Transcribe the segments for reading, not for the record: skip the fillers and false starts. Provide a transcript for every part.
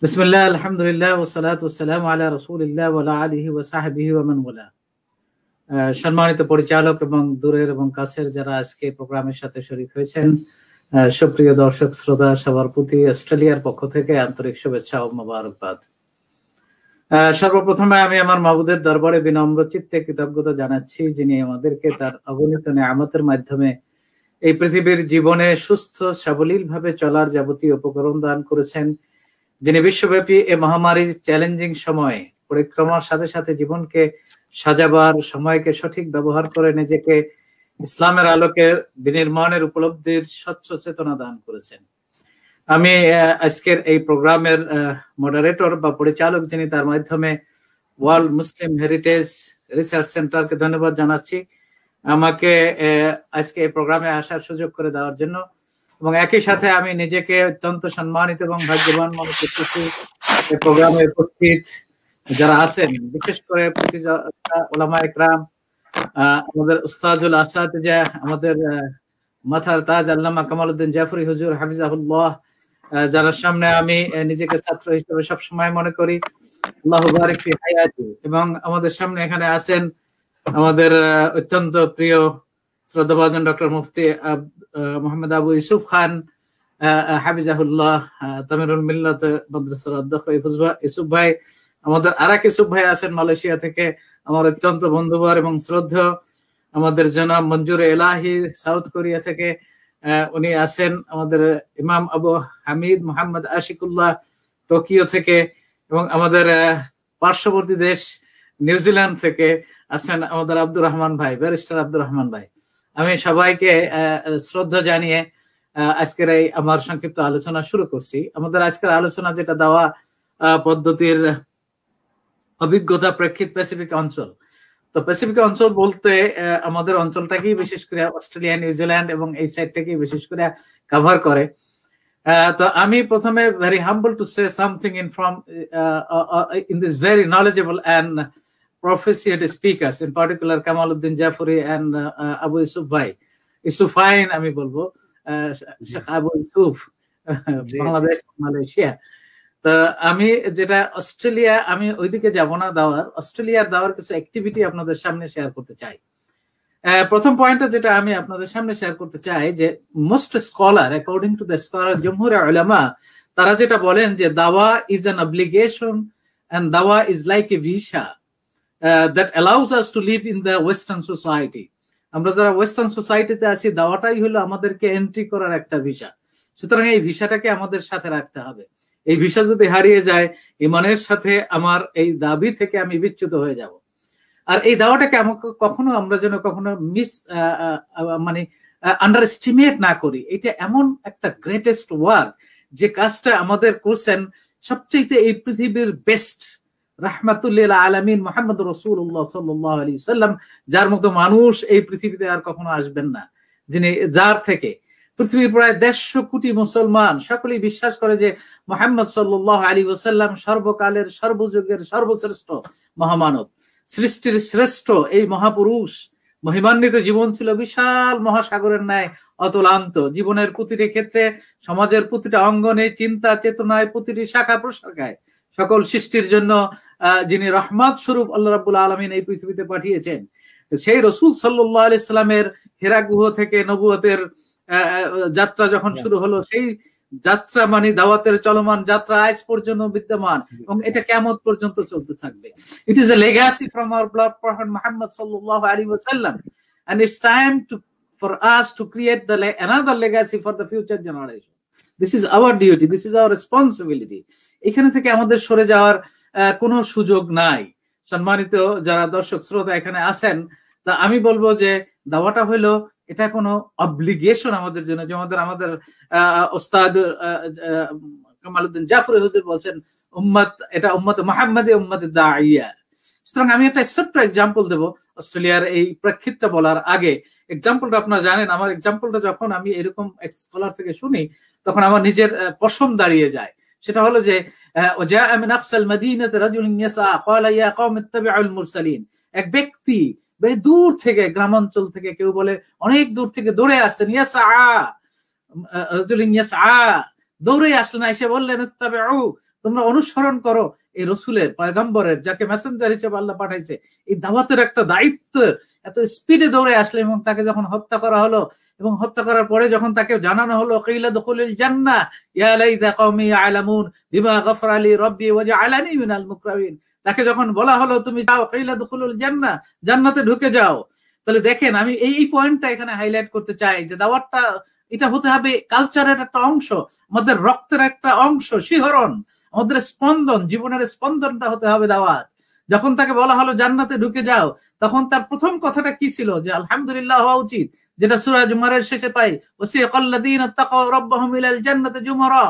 বিসমিল্লাহ আলহামদুলিল্লাহ ওয়াসসালাতু ওয়াসসালামু আলা রাসূলিল্লাহ ওয়া আলা আলিহি ওয়া সাহবিহি ওয়া মান ওয়ালা। সম্মানিত পরিচালক এবং দূরের এবং কাছের যারা আজকে প্রোগ্রামের সাথে শরীক হয়েছেন, সুপ্রিয় দর্শক শ্রোতা, সবার প্রতি অস্ট্রেলিয়ার পক্ষ থেকে আন্তরিক শুভেচ্ছা ও মোবারকবাদ। সর্বপ্রথমে আমি আমার মাবুদের দরবারে বিনম্র চিত্তে কৃতজ্ঞতা জানাচ্ছি, যিনি আমাদেরকে তার অগণিত নেয়ামতের মাধ্যমে এই পৃথিবীর জীবনে সুস্থ সাবলীল ভাবে চলার যাবতীয় উপকরণ দান করেছেন, যিনি বিশ্বব্যাপী এই মহামারীর চ্যালেঞ্জিং সময়ে পরিক্রমার সাথে সাথে জীবনকে সাজাবার, সময়কে সঠিক ব্যবহার করে নিজেকে ইসলামের আলোকে বিনির্মাণের উপলব্ধির স্বচ্ছ চেতনা দান করেছেন। আমি আজকের এই প্রোগ্রামের মডারেটর বা পরিচালক যিনি, তার মাধ্যমে ওয়ার্ল্ড মুসলিম হেরিটেজ রিসার্চ সেন্টারকে ধন্যবাদ জানাচ্ছি আমাকে আজকে এই প্রোগ্রামে আসার সুযোগ করে দেওয়ার জন্য, এবং একই সাথে আমি নিজেকে অত্যন্ত সম্মানিত এবং ভাগ্যবান মনে করতেছি এই প্রোগ্রামে উপস্থিত যারা আছেন, বিশেষ করে ওলামা ইকরাম, আমাদের উস্তাজুল আসাতিজা, আমাদের মাথার তাজ আল্লামা কামালউদ্দিন জাফরি হুজুর হাফিজাহুল্লাহ, যারা সামনে আমি নিজেকে ছাত্র হিসেবে সবসময় মনে করি, আল্লাহু বারিক ফি হায়াতি, এবং আমাদের সামনে এখানে আছেন আমাদের অত্যন্ত প্রিয় শ্রদ্ধাভাজন ডক্টর মুফতি মোহাম্মদ আবু ইউসুফ খান হাফিজাহুল্লাহ, তামিরুল মিল্লাত মাদ্রাসার অধ্যক্ষ ইউসুফ ভাই, আমাদের আরেক ইউসুফ ভাই আছেন মালয়েশিয়া থেকে, আমার অত্যন্ত বন্ধুবার এবং শ্রদ্ধেয় আমাদের জনাব মঞ্জুর এলাহি সাউথ কোরিয়া থেকে উনি আছেন, আমাদের ইমাম আবু হামিদ মোহাম্মদ আশিকুল্লাহ টোকিও থেকে, এবং আমাদের পার্শ্ববর্তী দেশ নিউজিল্যান্ড থেকে আছেন আমাদের আব্দুর রহমান ভাই, ব্যারিস্টার আব্দুর রহমান ভাই। আমি সবাইকে শ্রদ্ধা জানিয়ে আজকের এই আমার সংক্ষিপ্ত আলোচনা শুরু করছি। আমাদের আজকের আলোচনা যেটা দেওয়া পদ্ধতির অভিজ্ঞতা প্রেক্ষিত প্যাসিফিক অঞ্চল। তো প্যাসিফিক অঞ্চল বলতে আমাদের অঞ্চলটাকেই বিশেষ করে অস্ট্রেলিয়া, নিউজিল্যান্ড এবং এই সাইডটাকেই বিশেষ করে কভার করে। তো আমি প্রথমে very humble to say something in this very knowledgeable and proficient speakers, in particular Kamaluddin Jafari and Abu Yusuf Bhai, Yusufain আমি বলবো, শেখ আবু ইউসুফ, বাংলাদেশ, মালয়েশিয়া। তো আমি যেটা অস্ট্রেলিয়া, আমি ওইদিকে যাব না, অস্ট্রেলিয়ার দাওয়ার কিছু অ্যাক্টিভিটি আপনাদের সামনে শেয়ার করতে চাই। প্রথম পয়েন্টটা যেটা আমি আপনাদের সামনে শেয়ার করতে চাই, যে most scholar, according to the scholar জমহুর উলামা, তারা যেটা বলেন যে দাওয়া ইজ অ্যান অব্লিগেশন এন্ড দাওয়া is like a visa that allows us to live in the western society. আমরা যারা ওয়েস্টার্ন সোসাইটিতে আছি, দাওয়াটাই হলো আমাদেরকে এন্ট্রি করার একটা ভিসা। সুতরাং এই ভিসাটাকে আমাদের সাথে রাখতে হবে। এই ভিসা যদি হারিয়ে যায়, ইমানের সাথে আমার এই দাবি থেকে আমি বিচ্যুত হয়ে যাব। আর এই দাওয়াটাকে আমাকে কখনো আমরা যেন কখনো মানে আন্ডার এস্টিমেট না করি। এটা এমন একটা গ্রেটেস্ট ওয়ার্ক, যে কাজটা আমাদের করছেন সবচেয়ে এই পৃথিবীর বেস্ট রাহমাতুল্লিল আলামিন মুহাম্মদ রাসূলুল্লাহ সাল্লাল্লাহু আলাইহি ওয়াসাল্লাম, যার মতো মানুষ এই পৃথিবীতে আর কখনো আসবেন না, যার থেকে পৃথিবীর প্রায় 150 কোটি মুসলমান সকলেই বিশ্বাস করে যে মুহাম্মদ সাল্লাল্লাহু আলাইহি ওয়াসাল্লাম সর্বকালের, সর্বযুগের সর্বশ্রেষ্ঠ মহামানব, সৃষ্টির শ্রেষ্ঠ এই মহাপুরুষ। মহিমান্বিত জীবন ছিল বিশাল মহাসাগরের ন্যায় অতলান্ত। জীবনের প্রতিটি ক্ষেত্রে, সমাজের প্রতিটা অঙ্গনে, চিন্তা চেতনায়, প্রতিটি শাখা প্রশাখায় সকল সৃষ্টির জন্য যিনি রহমত স্বরূপ আল্লাহ রাব্বুল আলামিন এই পৃথিবীতে পাঠিয়েছেন, সেই রাসূল সাল্লাল্লাহু আলাইহি সাল্লামের হিরা গুহ থেকে নবুয়তের যাত্রা যখন শুরু হলো, সেই যাত্রা মানে দাওয়াতের চলমান যাত্রা আজ পর্যন্ত বিদ্যমান, এবং এটা কিয়ামত পর্যন্ত চলতে থাকবে। It is a legacy from our blood prophet Muhammad সাল্লাল্লাহু আলাইহি ওয়াসাল্লাম, and it's time for us to create another legacy for the future generation. This is our duty, this is our responsibility. এখানে থেকে আমাদের সরে যাওয়ার কোনো সুযোগ নাই। সম্মানিত যারা দর্শক শ্রোতা এখানে আছেন, তা আমি বলবো যে দাওয়াটা হলো, এটা কোনো অব্লিগেশন আমাদের জন্য, যে আমাদের ওস্তাদ কামালউদ্দিন জাফরি হুজুর বলছেন উম্মত, এটা উম্মত মুহাম্মাদি, উম্মত দাইয়া। সুতরাং আমি একটা ছোট্ট এক্সাম্পল দেব অস্ট্রেলিয়ার এই প্রেক্ষিতটা বলার আগে। এক্সাম্পলটা আপনারা জানেন, আমার এক্সাম্পলটা যখন আমি এরকম এক স্কলার থেকে শুনি, তখন আমার নিজের পশম দাঁড়িয়ে যায়। সেটা হলো যে ওয়াজা মিন আকসাল মাদিনাতি রাজুলুন ইয়াসা ক্বালা ইয়া কওমি ইত্তাবিউল মুরসালিন, এক ব্যক্তি দূর থেকে, গ্রামাঞ্চল থেকে, কেউ বলে অনেক দূর থেকে দৌড়ে আসছেন, দৌড়ে আসলেন, এসে বললেন ইত্তাবিউ, তোমরা অনুসরণ করো এই রসুলের, পয়গম্বরের, যাকে মেসেঞ্জার হিসেবে আল্লাহ পাঠাইছে। এই দাওয়াতের একটা দায়িত্ব, এত স্পিডে দৌড়ে আসলে এবং তাকে যখন হত্যা করা হলো, এবং হত্যা করার পরে যখন তাকে জানানো হলো কিলা দুখুলিল জান্নাহ ইয়া লাইতা কওমি ইয়ালামুন বিমা গফারা লি রাব্বি ওয়া জাআলানি মিনাল মুকরামিন, তাকে যখন বলা হলো তুমি যাও কিলা দুখুলুল জান্নাহ, জান্নাতে ঢুকে যাও। তাহলে দেখেন, আমি এই পয়েন্টটা এখানে হাইলাইট করতে চাই যে দাওয়াতটা এটা হতে হবে কালচারের একটা অংশ, আমাদের রক্তের একটা অংশ, শিহরণ, আমাদের স্পন্দন, জীবনের স্পন্দনটা হতে হবে দাওয়াত। যখন তাকে বলা হলো জান্নাতে ঢুকে যাও, তখন তার প্রথম কথাটা কি ছিল? যে আলহামদুলিল্লাহ হওয়া উচিত, যেটা সূরা জুমারের শেষে পাই, ওয়াসিকাল্লাযীনা তাকাউ রাব্বাহুম ইলাল জান্নাতি জুমারা।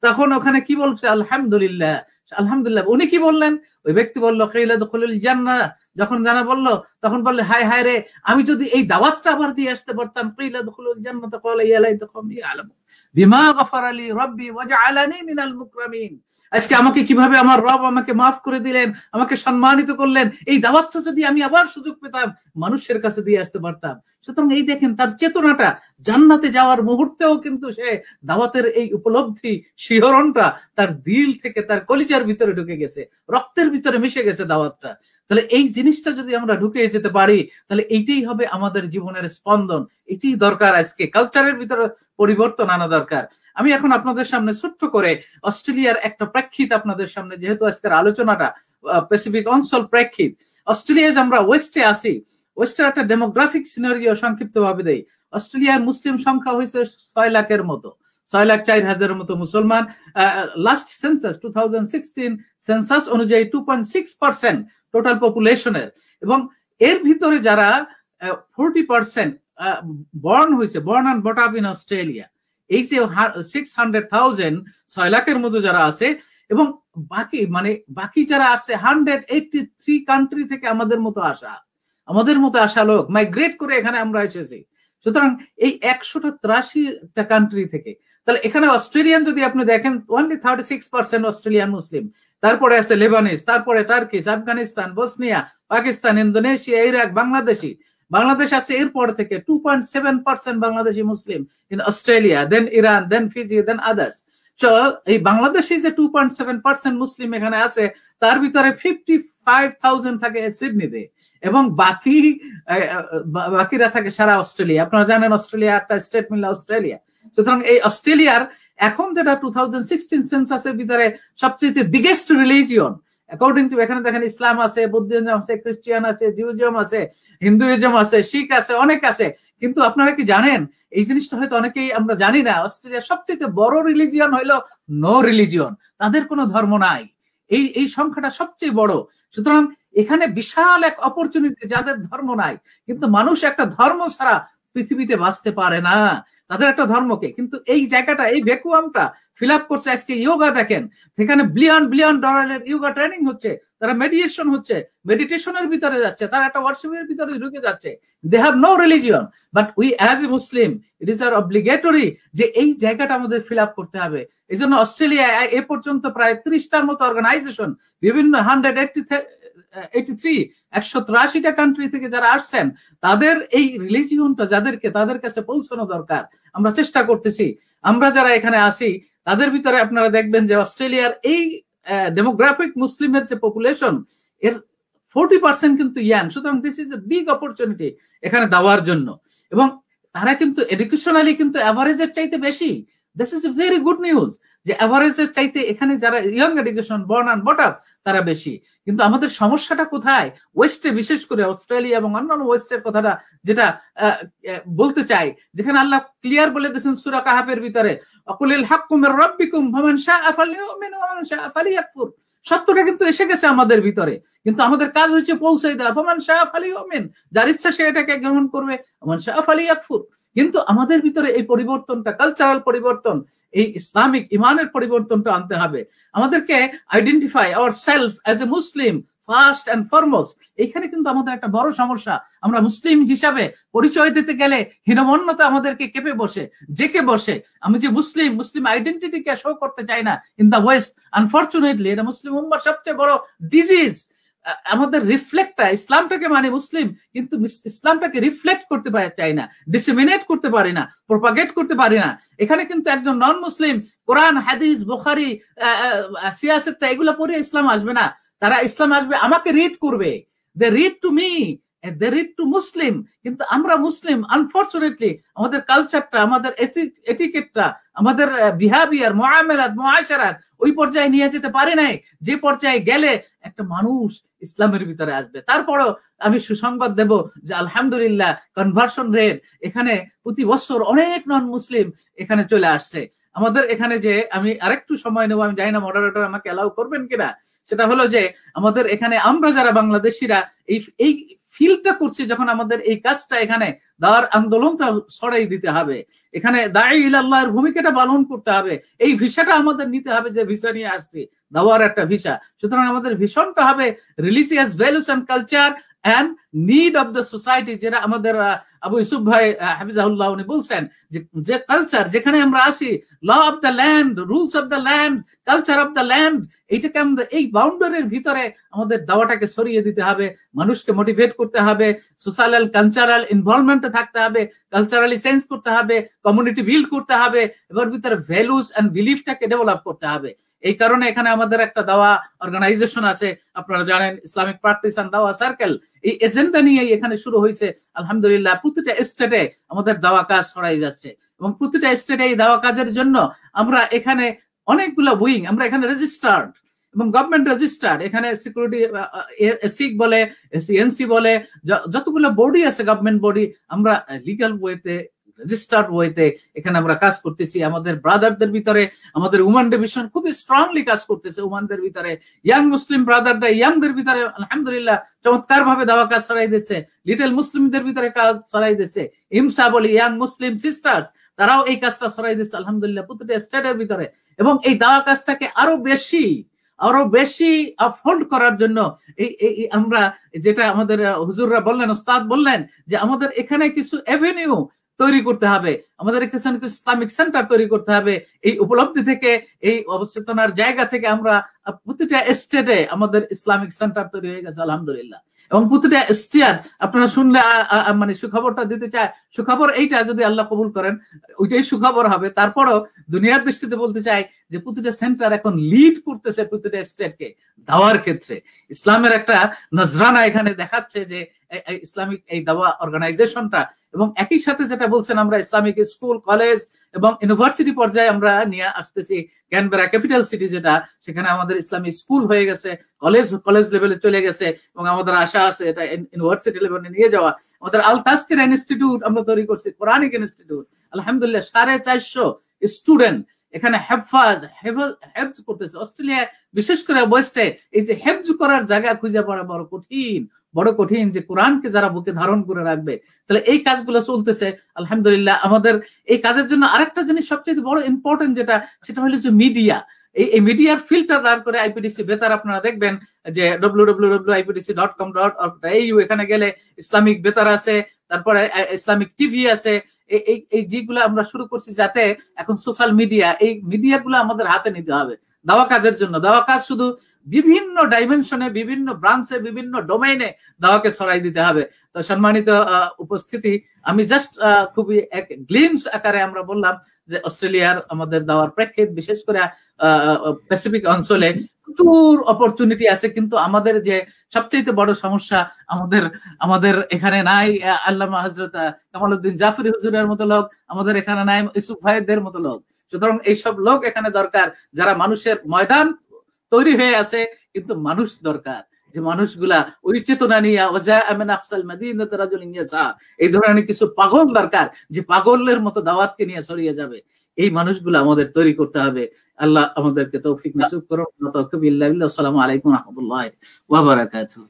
তখন ওখানে কি বলছে? আলহামদুলিল্লাহ, আলহামদুলিল্লাহ। উনি কি বললেন? ওই ব্যক্তি বলল কিলা দুখুলুল জান্নাহ, যখন জানা বললো তখন বললে হায় হায় রে, আমি যদি এই দাওয়াতটা আবার দিয়ে আসতে পারতাম, কিলা দুখুলুল জান্নাত ক্বালা ইয়া লাইতা কওমি ইয়ালামুন বিমা গফারা লি রাব্বি ওয়া জাআলানি মিনাল মুকরামিন। আজকে আমাকে কিভাবে আমার রব আমাকে মাফ করে দিলেন, আমাকে সম্মানিত করলেন, এই দাওয়াতটা যদি আমি আবার সুযোগ পেতাম মানুষের কাছে দিয়ে আসতে পারতাম। সুতরাং এই দেখেন তার চেতনাটা, জান্নাতে যাওয়ার মুহূর্তেও কিন্তু সে দাওয়াতের এই উপলব্ধি, শিহরণটা তার দিল থেকে, তার কলিজার ভিতরে ঢুকে গেছে, রক্তের ভিতরে মিশে গেছে দাওয়াতটা। তাহলে এই জিনিসটা যদি আমরা ঢুকে যেতে পারি, তাহলে এইটাই হবে আমাদের জীবনের স্পন্দন। এটাই দরকার, আজকে কালচারের ভিতরে পরিবর্তন আনা দরকার। আমি এখন আপনাদের সামনে ছোট্ট করে অস্ট্রেলিয়ার একটা প্রেক্ষিত আপনাদের সামনে, যেহেতু আজকের আলোচনাটা প্যাসিফিক অঞ্চল প্রেক্ষিত, অস্ট্রেলিয়ায় আমরা ওয়েস্টে আসি, ওয়েস্টের একটা ডেমোগ্রাফিক সিনারিও সংক্ষিপ্ত ভাবে দেই। অস্ট্রেলিয়ার মুসলিম সংখ্যা হয়েছে 6 লাখের মতো, 6,04,000 মতো মুসলমান। লাস্ট সেন্সাস 2016 সেন্সাস অনুযায়ী 2.6% টোটাল পপুলেশনের, এবং এর ভিতরে যারা 40% বর্ন হয়েছে, born and brought up in Australia, এই যে 600,000, 6 লাখের মতো যারা আছে, এবং বাকি যারা আছে 183 কান্ট্রি থেকে আমাদের মতো আসা লোক মাইগ্রেট করে এখানে আমরা এসেছি। সুতরাং এই 183টা কান্ট্রি থেকে, তাহলে এখানে অস্ট্রেলিয়ান যদি আপনি দেখেন, অনলি 36% অস্ট্রেলিয়ান মুসলিম, তারপরে আছে লেবানিজ, তারপরে Turkish, Afghanistan, Bosnia, Pakistan, Indonesia, Iraq, Bangladesh আছে এরপর থেকে 2.7% Bangladeshi Muslim in Australia, then Iran, then Fiji, then others. এই বাংলাদেশি যে 2.7% মুসলিম এখানে আছে, তার ভিতরে 55,000 থাকে সিডনিতে, এবং বাকিরা থাকে সারা অস্ট্রেলিয়া। আপনারা জানেন অস্ট্রেলিয়া একটা স্টেট মিলে অস্ট্রেলিয়া। সুতরাং এই অস্ট্রেলিয়ার এখন যেটা 2016 সেন্সাসের ভিতরে সবচেয়ে বিগেস্ট রিলিজিয়ন অ্যাকর্ডিং টু, এখানে দেখেন ইসলাম আছে, বুদ্ধিজম আছে, খ্রিস্টিয়ান আছে, জিউজম আছে, হিন্দুইজম আছে, শিখ আছে, অনেক আছে। কিন্তু আপনারা কি জানেন, এই জিনিসটা হয়তো অনেকেই আমরা জানি না, অস্ট্রেলিয়ার সবচেয়ে বড় রিলিজিয়ন হইলো নো রিলিজিয়ন, তাদের কোনো ধর্ম নাই। এই সংখ্যাটা সবচেয়ে বড়। সুতরাং এখানে বিশাল এক অপরচুনিটি, যাদের ধর্ম নাই, কিন্তু মানুষ একটা ধর্ম ছাড়া পৃথিবীতে বাঁচতে পারে না, তাদের একটা ধর্মকে। কিন্তু এই জায়গাটা, এই ভ্যাকুয়ামটা ফিল আপ করছে আজকে ইয়োগা। দেখেন সেখানে বিলিয়ন ডলারের ইয়োগা ট্রেনিং হচ্ছে, তারা মেডিটেশন হচ্ছে, মেডিটেশনের ভিতরে যাচ্ছে, তারা একটা ওয়ার্শিপের ভিতরে ঢুকে যাচ্ছে। They have no religion, but we as a Muslim it is our obligatory যে এই জায়গাটা আমাদের ফিল আপ করতে হবে। এই জন্য অস্ট্রেলিয়া এ পর্যন্ত প্রায় 30টার মতো অর্গানাইজেশন, বিভিন্ন 183টা কান্ট্রি থেকে যারা আসছেন, তাদের এই রিলিজিয়নটা তাদের কাছে পৌঁছানো দরকার। আমরা চেষ্টা করতেছি। আমরা যারা এখানে আসি তাদের ভিতরে আপনারা দেখবেন যে অস্ট্রেলিয়ার এই ডেমোগ্রাফিক মুসলিমের যে পপুলেশন, এর 40% কিন্তু ইয়াং। সুতরাং this is a big opportunity এখানে দেওয়ার জন্য, এবং তারা কিন্তু এডুকেশনালি কিন্তু অ্যাভারেজের চাইতে বেশি। This is a very good news যে অ্যাভারেজের চাইতে এখানে যারা young education, born and brought up, তারা বেশি। কিন্তু আমাদের সমস্যাটা কোথায়? ওয়েস্টে, বিশেষ করে অস্ট্রেলিয়া এবং অন্যান্য ওয়েস্টের কথাটা যেটা বলতে চাই, যেখানে আল্লাহ ক্লিয়ার বলে দিয়েছেন সূরা কাহাফের ভিতরে, আকুলিল হাক্কু মির রাব্বিকুম ফামান শাআ ফালিউমিন ওয়া মান শাআ ফালিয়াকফুর। সত্যটা কিন্তু এসে গেছে আমাদের ভিতরে, কিন্তু আমাদের কাজ হচ্ছে পৌঁছে দেওয়া। ফামান শাআ ফালিউমিন, যার ইচ্ছা সে এটাকে গ্রহণ করবে, ওয়া মান শাআ ফালিয়াকফুর। কিন্তু আমাদের ভিতরে এই পরিবর্তনটা, কালচারাল পরিবর্তন, এই ইসলামিক ইমানের পরিবর্তনটা আনতে হবে। আমাদেরকে identify our self as a Muslim first and foremost. এইখানে কিন্তু আমাদের একটা বড় সমস্যা। আমরা মুসলিম হিসাবে পরিচয় দিতে গেলে হীনমন্যতা আমাদেরকে জেকে বসে। আমি যে মুসলিম আইডেন্টিটিকে শো করতে চাই না ইন দা ওয়েস্ট। আনফরচুনেটলি এটা মুসলিম উম্মার সবচেয়ে বড় ডিজিজ। আমাদের রিফ্লেক্টটা, ইসলামটাকে মানে মুসলিম, কিন্তু ইসলামটাকে রিফ্লেক্ট করতে চাই না, ডিসেমিনেট করতে পারি না, প্রপাগেট করতে পারি না। এখানে কিন্তু একজন নন মুসলিম কোরআন, হাদিস, বুখারী, সিয়াসত এগুলো পড়ে ইসলাম আসবে না। তারা ইসলাম আসবে, আমাকে রিড করবে, they read to me, they read to Muslim. কিন্তু আমরা মুসলিম আনফরচুনেটলি আমাদের কালচারটা, আমাদের এটিকেটটা, আমাদের বিহেভিয়ার, মুআমালাত, মুআশারাত ওই পর্যায়ে নিয়ে যেতে পারি নাই, যে পর্যায়ে গেলে একটা মানুষ ইসলামের ভিতরে আসবে। তারপরও আমি সুসংবাদ দেব যে আলহামদুলিল্লাহ কনভার্সন রেট এখানে প্রতি বছর অনেক নন মুসলিম এখানে চলে আসছে। আমাদের এখানে যে, আমি আরেকটু সময় নেব, আমি জানি না মডারেটর আমাকে অ্যালাউ করবেন কিনা, সেটা হলো যে আমাদের এখানে আমরা যারা বাংলাদেশিরা এই ফিলটা করছি, যখন আমাদের এই কাজটা এখানে দাওয়ার আন্দোলনটা ছড়াই দিতে হবে, এখানে দাঈ ইলাল্লাহর ভূমিকাটা পালন করতে হবে, এই ভিসাটা আমাদের নিতে হবে, যে ভিসা নিয়ে আসছি দাওয়ার একটা ভিসা। সুতরাং আমাদের ভিশনটা হবে religious values and culture and need of the society, যেটা আমাদের আবু ইউসুফ ভাই হাফিজাহুল্লাহ উনি বলছেন যে কালচার যেখানে আমরা আসি, law of the land, rules of the land, culture of the land, এইটাকে আমাদের এই বাউন্ডারির ভিতরে আমাদের দাওয়াটাকে সরিয়ে দিতে হবে, মানুষকে মোটিভেট করতে হবে, সোশ্যাল কালচারাল ইনভলভমেন্টে থাকতে হবে, কালচারালি চেঞ্জ করতে হবে, কমিউনিটি বিল্ড করতে হবে, এবার ভিতরে ভ্যালুস এন্ড বিলিফটাকে ডেভেলপ করতে হবে। এই কারণে এখানে আমাদের একটা দাওয়া অর্গানাইজেশন আছে, আপনারা জানেন, ইসলামিক প্র্যাকটিস এন্ড দাওয়া সার্কেল। এই এজেন্ডা নিয়ে এখানে শুরু হয়েছে। আলহামদুলিল্লাহ প্রতিটা স্টেটে আমাদের দাওয়া কাজ ছড়াই যাচ্ছে, এবং প্রতিটা স্টেটে এই দাওয়া কাজের জন্য আমরা এখানে অনেকগুলো উইং, আমরা এখানে রেজিস্টার্ড এবং গভর্নমেন্ট রেজিস্টার্ড, এখানে সিকিউরিটি এসিক বলে, এসিএনসি বলে, যতগুলো বডি আছে গভর্নমেন্ট বডি, আমরা লিগ্যাল ওয়েতে, রেজিস্টার্ড ওয়েতে এখানে আমরা কাজ করতেছি। আমাদের ব্রাদারদের ভিতরে আমাদের উমান ডিভিশন খুবই স্ট্রংলি কাজ করতেছে, উমানদের ভিতরে ইয়াং মুসলিম ব্রাদাররা ইয়াংদের ভিতরে আলহামদুলিল্লাহ চমৎকার ভাবে দাওয়া কাজ ছড়াই দিচ্ছে, লিটল মুসলিমদের ভিতরে কাজ ছড়াই দিচ্ছে, ইমসা বলি ইয়াং মুসলিম সিস্টার্স, তারাও এই কাজটা ছড়াই দিচ্ছে আলহামদুলিল্লাহ প্রতিটা স্টেটের ভিতরে। এবং এই দাওয়া কাজটাকে আরো বেশি আফোল্ড করার জন্য আমরা যেটা আমাদের হুজুররা বললেন, ওস্তাদ বললেন, যে আমাদের এখানে কিছু এভিনিউ তৈরি করতে হবে, আমাদের এখানে কিছু ইসলামিক সেন্টার তৈরি করতে হবে। এই উপলব্ধি থেকে, এই অবচেতনার জায়গা থেকে আমরা প্রতিটা স্টেটে আমাদের ইসলামিক সেন্টার তৈরি হয়ে গেছে আলহামদুলিল্লাহ। এবং প্রতিটা স্টেট আপনারা শুনলে মানে সুখবরটা দিতে চায়, সুখবর এইটা, যদি আল্লাহ কবুল করেন ওইটাই সুখবর হবে। তারপরও দুনিয়ার দৃষ্টিতে বলতে চাই যে প্রতিটা সেন্টার এখন লিড করতেছে প্রতিটা স্টেটকে দাওয়ার ক্ষেত্রে। ইসলামের একটা নজরানা এখানে দেখাচ্ছে যে ইসলামিক এই দাওয়া অর্গানাইজেশনটা। এবং একই সাথে যেটা বলছেন, আমরা ইসলামিক স্কুল, কলেজ এবং ইউনিভার্সিটি পর্যায়ে আমরা নিয়ে আসতেছি। ক্যানবেরা ক্যাপিটাল সিটি যেটা, সেখানে আমাদের ইসলামিক স্কুল হয়ে গেছে, কলেজ লেভেলে চলে গেছে, এবং আমাদের আশা আছে এটা ইউনিভার্সিটি লেভেলে নিয়ে যাওয়া। আমাদের আল তাজকিরা ইনস্টিটিউট আমরা তৈরি করছি, কোরআনিক ইনস্টিটিউট, আলহামদুলিল্লাহ 450 স্টুডেন্ট এখানে হেফজ করতেছে। অস্ট্রেলিয়া বিশেষ করে ওয়েস্টে এই যে হেফজ করার জায়গা খুঁজে পাওয়া বড় কঠিন, যে কোরআনকে যারা বুকে ধারণ করে রাখবে। তাহলে এই কাজগুলো চলতেছে আলহামদুলিল্লাহ। আমাদের এই কাজের জন্য আরেকটা জিনিস সবচেয়ে বড় ইম্পর্টেন্ট যেটা, সেটা হলো যে মিডিয়া। এই মিডিয়ার ফিল্টার দাঁড় করে আইপিডিসি বেতার, আপনারা দেখবেন যে www.ipdc.com.au, এখানে গেলে ইসলামিক বেতার আছে, তারপরে ইসলামিক টিভি আছে। এই যেগুলো আমরা শুরু করছি, যাতে এখন সোশ্যাল মিডিয়া, এই মিডিয়াগুলো আমাদের হাতে নিতে হবে দাওয়া কাজের জন্য। দাওয়া কাজ শুধু বিভিন্ন ডাইমেনশনে, বিভিন্ন ব্রাঞ্চে, বিভিন্ন ডোমেইনে দাওয়াকে ছড়াই দিতে হবে। তো সম্মানিত উপস্থিতি, আমি জাস্ট খুবই এক গ্লিমস আকারে আমরা বললাম যে অস্ট্রেলিয়ার আমাদের দাওয়ার প্রেক্ষিত, বিশেষ করে প্যাসিফিক অঞ্চলে প্রচুর অপরচুনিটি আছে, কিন্তু আমাদের যে সবচেয়ে বড় সমস্যা, আমাদের এখানে নাই আল্লামা হযরত কামালউদ্দিন জাফরি হুজুরের মতো লোক, আমাদের এখানে নাই ইউসুফ ভাইদের মতো লোক। সুতরাং এইসব লোক এখানে দরকার, যারা মানুষের ময়দান তৈরি হয়ে আছে, কিন্তু মানুষ দরকার, যে মানুষগুলা ওই চেতনা নিয়ে এই ধরনের কিছু পাগল দরকার, যে পাগলের মতো দাওয়াতকে নিয়ে ছড়িয়ে যাবে। এই মানুষগুলো আমাদের তৈরি করতে হবে। আল্লাহ আমাদেরকে তৌফিক নসিব করুন। আসসালামু আলাইকুম ওয়া রাহমাতুল্লাহি ওয়া বারাকাতুহু।